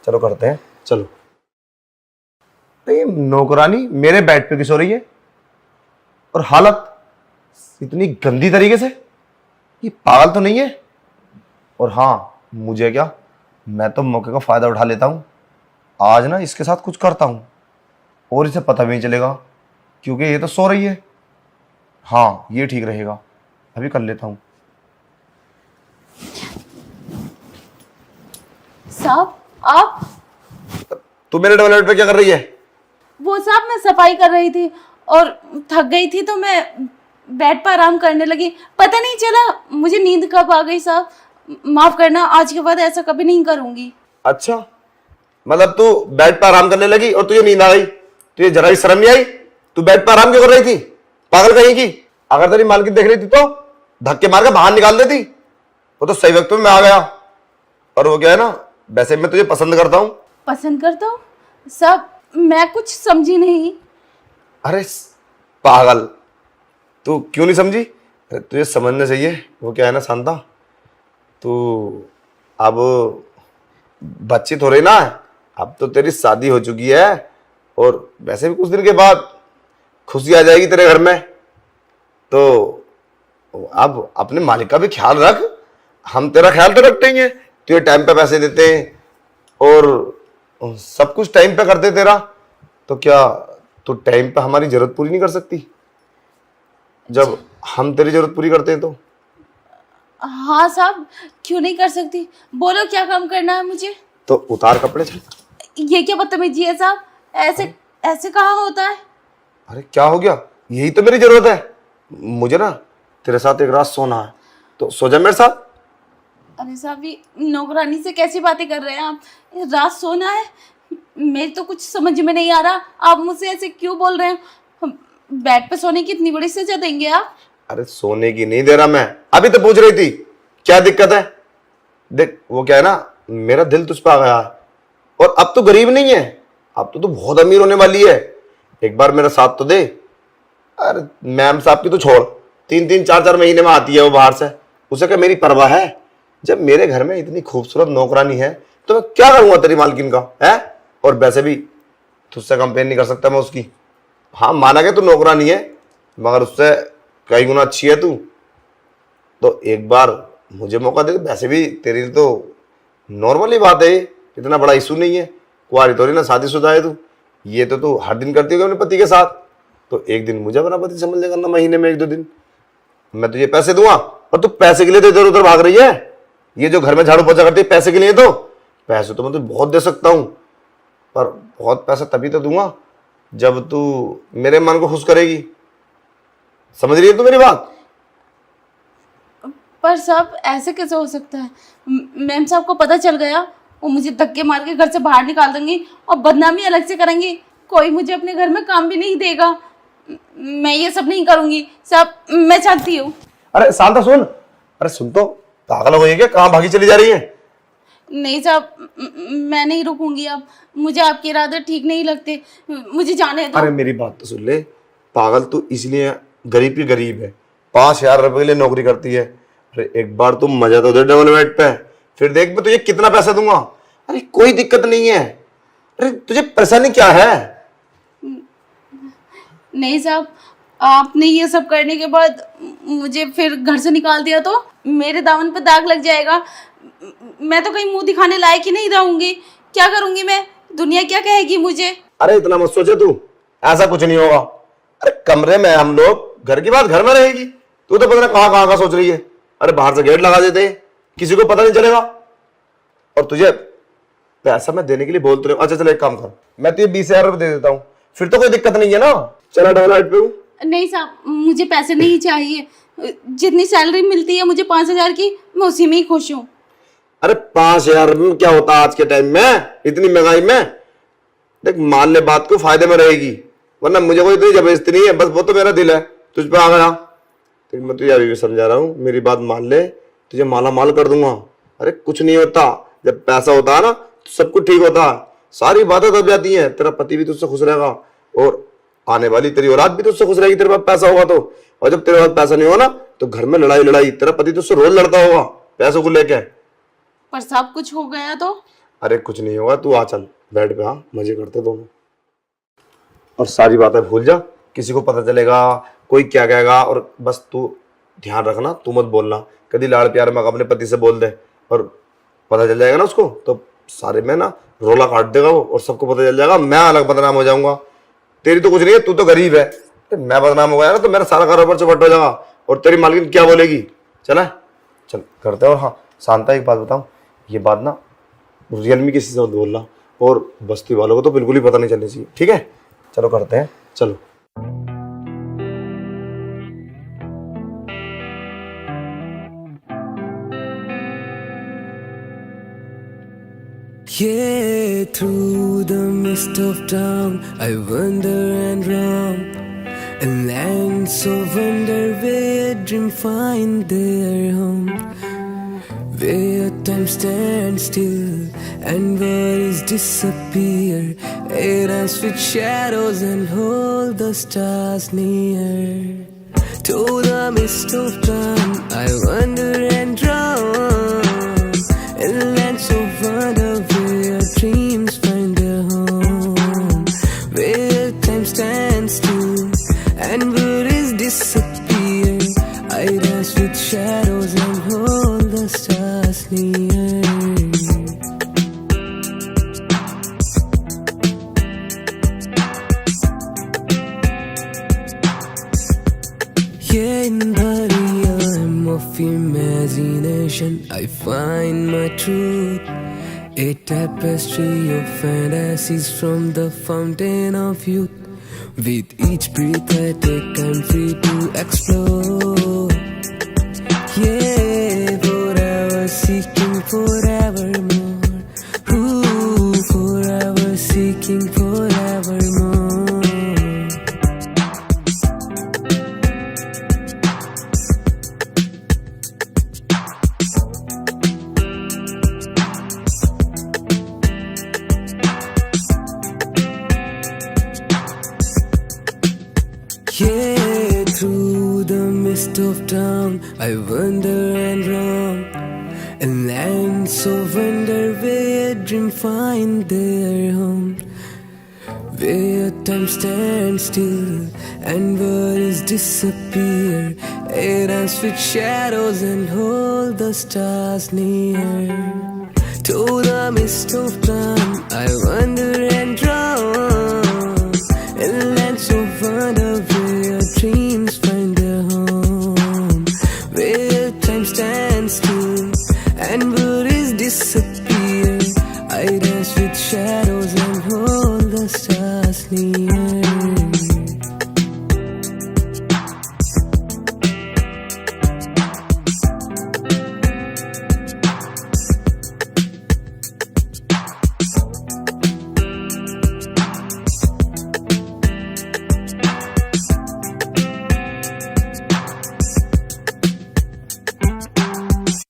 चलो करते हैं। चलो। तो ये नौकरानी मेरे बेड पे सो रही है और हालत इतनी गंदी तरीके से, ये पागल तो नहीं है? और हाँ, मुझे क्या, मैं तो मौके का फायदा उठा लेता हूँ। आज ना इसके साथ कुछ करता हूँ और इसे पता भी नहीं चलेगा क्योंकि ये तो सो रही है। हाँ, ये ठीक रहेगा, अभी कर लेता हूँ। साहब आप? तू मेरे डबल बेड पे क्या कर रही है? वो साहब मैं सफाई कर रही थी और थक गई थी तो मैं बेड पर आराम करने लगी, पता नहीं चला मुझे नींद कब आ गई। साहब माफ करना, आज के बाद ऐसा कभी नहीं करूंगी। अच्छा, मतलब तू बेड पर आराम करने लगी और तुझे नींद आ गई? तुझे जरा भी शर्म नहीं आई? तू बेड पर आराम क्यों कर रही थी, पागल कहीं की? अगर तेरी मालकिन देख रही थी तो धक्के मार के बाहर निकाल देती। वो तो सही वक्त में मैं आ गया। और वो क्या है ना, वैसे मैं तुझे पसंद करता हूँ। पसंद करता हूँ? साहब मैं कुछ समझी नहीं। अरे पागल, तू क्यों नहीं समझी? अरे तुझे समझना चाहिए। वो क्या है ना शांता, तू अब बच्ची तो रही ना, अब तो तेरी शादी हो चुकी है और वैसे भी कुछ दिन के बाद खुशी आ जाएगी तेरे घर में। तो अब अपने मालिक का भी ख्याल रख, हम तेरा ख्याल तो रखते ही हैं। तुझे टाइम पे पैसे देते हैं और सब कुछ टाइम पे करते तेरा, तो क्या तू टाइम पे हमारी जरूरत पूरी नहीं कर सकती जब हम तेरी जरूरत पूरी करते हैं? तो हाँ साहब, क्यों नहीं कर सकती, बोलो क्या काम करना है मुझे। तो उतार कपड़े चल। ये क्या बदतमीजी है साहब, ऐसे ऐसे कहाँ होता है? अरे क्या हो गया, यही तो मेरी जरूरत है। मुझे ना तेरे साथ एक रात सोना है, तो सो जा मेरे साथ। अरे साहब ये नौकरानी से कैसी बातें कर रहे हैं आप? रात सोना है? मेरी तो कुछ समझ में नहीं आ रहा, आप मुझसे ऐसे क्यों बोल रहे हैं? बेड पे सोने की इतनी बड़ी सजा देंगे आप? अरे सोने की नहीं दे रहा मैं, अभी तो पूछ रही थी क्या दिक्कत है। देख वो क्या है ना, मेरा दिल तुझ पे आ गया है और अब तो गरीब नहीं है, अब तो तू बहुत अमीर होने वाली है। एक बार मेरा साथ तो दे। अरे मैम साहब की तो छोड़, 3-3 4-4 महीने में आती है वो बाहर से, उसे क्या मेरी परवाह है? जब मेरे घर में इतनी खूबसूरत नौकरानी है तो मैं क्या करूंगा तेरी मालकिन का है? और वैसे भी तुझसे कंपेयर नहीं कर सकता मैं उसकी। हाँ माना कि तू नौकरानी है, मगर उससे कई गुना अच्छी है तू। तो एक बार मुझे मौका दे। वैसे भी तेरे लिए तो नॉर्मल ही बात है, इतना बड़ा इशू नहीं है। कुआरी थोड़ी ना, शादीशुदा है तू। ये तो तू हर दिन करती होगी अपने पति के साथ, तो एक दिन मुझे अपना पति समझ ले करना, महीने में 1-2 दिन मैं तुझे पैसे दूंगा और तू पैसे के लिए तो इधर उधर भाग रही है। ये जो घर में झाड़ू पोछा करती है पैसे के लिए, तो पैसे तो मैं तुझे बहुत दे सकता हूँ, पर बहुत पैसा तभी तो दूंगा जब तू मेरे मन को खुश करेगी। समझ रही है तू मेरी बात? पर साहब ऐसे कैसे हो सकता है? मैम साहब को पता चल गया, वो मुझे धक्के मार के घर से बाहर निकाल देंगी और बदनामी अलग से करेंगी। कोई मुझे अपने घर में काम भी नहीं देगा। मैं ये सब नहीं करूंगी साहब, मैं चाहती हूँ। अरे शांता सुन, अरे सुन तो, पागल हो गई है क्या? कहाँ भागी चली जा रही है? नहीं साहब, मैं नहीं रुकूंगी अब, मुझे आपके इरादे ठीक नहीं लगते, मुझे जाने दो। अरे मेरी बात तो सुन ले, पागल तू इसलिए गरीब की गरीब है, 5,000 रुपए के लिए नौकरी करती है। अरे एक बार तुम मजा तो दे डबल बेड पे, फिर देख मैं तुझे कितना पैसा दूंगा। अरे कोई दिक्कत नहीं है। अरे तुझे परेशानी क्या है? नहीं साहब, आपने ये सब करने के बाद मुझे फिर घर से निकाल दिया तो मेरे दामन पर दाग लग जाएगा। मैं तो कहीं मुंह दिखाने लायक ही नहीं रहूंगी। क्या करूंगी मैं? दुनिया क्या कहेगी मुझे? अरे इतना मत सोचे तू, ऐसा कुछ नहीं होगा। अरे कमरे में हम लोग, घर की बात घर में रहेगी। तू तो पता नहीं कहाँ कहाँ का सोच रही है। अरे बाहर से गेट लगा देते हैं, किसी को पता नहीं चलेगा। और तुझे पैसा मैं देने के लिए बोलते रहे। अच्छा चल एक काम कर, मैं तुझे 20,000 रुपये दे देता हूँ, फिर तो कोई दिक्कत नहीं है ना। चला डबल बेड पे हूँ। नहीं साहब, मुझे पैसे नहीं चाहिए। जितनी सैलरी मिलती है मुझे 5,000 की, मैं उसी में ही खुश हूँ। अरे 5,000 रुपये में क्या होता है आज के टाइम में, इतनी महंगाई में? देख मान ले बात को, फायदे में रहेगी, वरना मुझे कोई इतनी जबरदस्ती नहीं है। बस वो तो मेरा दिल है तुझ पे आ गया। तो मैं तुझे अभी भी समझा रहा हूँ, मेरी बात मान ले, तुझे माला माल कर दूंगा। अरे कुछ नहीं होता, जब पैसा होता है ना तो सब कुछ ठीक होता है, सारी बातें दब जाती हैं। तेरा पति भी तुझसे खुश रहेगा और आने वाली तेरी औलाद भी तुझसे खुश रहेगी, तेरे पास पैसा होगा तो। और जब तेरे पास पैसा नहीं होगा ना तो घर में लड़ाई लड़ाई, तेरा पति तुझसे रोज लड़ता होगा पैसों को लेके। पर साहब कुछ हो गया तो? अरे कुछ नहीं होगा, तू आ चल बेड पे, हाँ मजे करते दोनों। और सारी बातें भूल जा, किसी को पता चलेगा कोई क्या कहेगा, और बस तू ध्यान रखना, तू मत बोलना कभी लाड़ प्यार में अपने पति से बोल दे, और पता चल जाएगा ना उसको तो सारे में ना रोला काट देगा वो, और सबको पता चल जाएगा, मैं अलग बदनाम हो जाऊंगा। तेरी तो कुछ नहीं है, तू तो गरीब है, तो मैं बदनाम हो गया ना तो मेरा सारा कारोबार चौपट हो जाएगा, और तेरी मालकिन क्या बोलेगी। चला चल करते हैं। और हाँ शांता, एक बात बताऊँ, ये बात ना रियलमी किसी से मत बोलना, और बस्ती वालों को तो बिल्कुल ही पता नहीं चलनी चाहिए, ठीक है। चलो करते हैं, चलो। Yeah, through the mist of town, I wander and roam, a land so wonder where dream find their home, where time stands still and worries disappear, air dance with shadows and hold the stars near. Through the mist of time, I wander and roam, a land so wonder where dreams find their home, where time stands still and worries disappear, I dance with shadows and hold the stars near. Yeah, in the realm of imagination, I find my truth, a tapestry of fantasies from the fountain of youth. With each breath I take, I'm free to explore. Yeah, forever seeking forevermore. Ooh, forever seeking forevermore. Yeah, through the mist of town, I wander and roam, a land so wonder where dream find their home, where time stands still and worries disappear, air dance with shadows and hold the stars near. To the mist of time, I wander and roam, a land so wonder where dreams find their home, where time stands still and worries disappear, I dance with shadows and hold the stars near.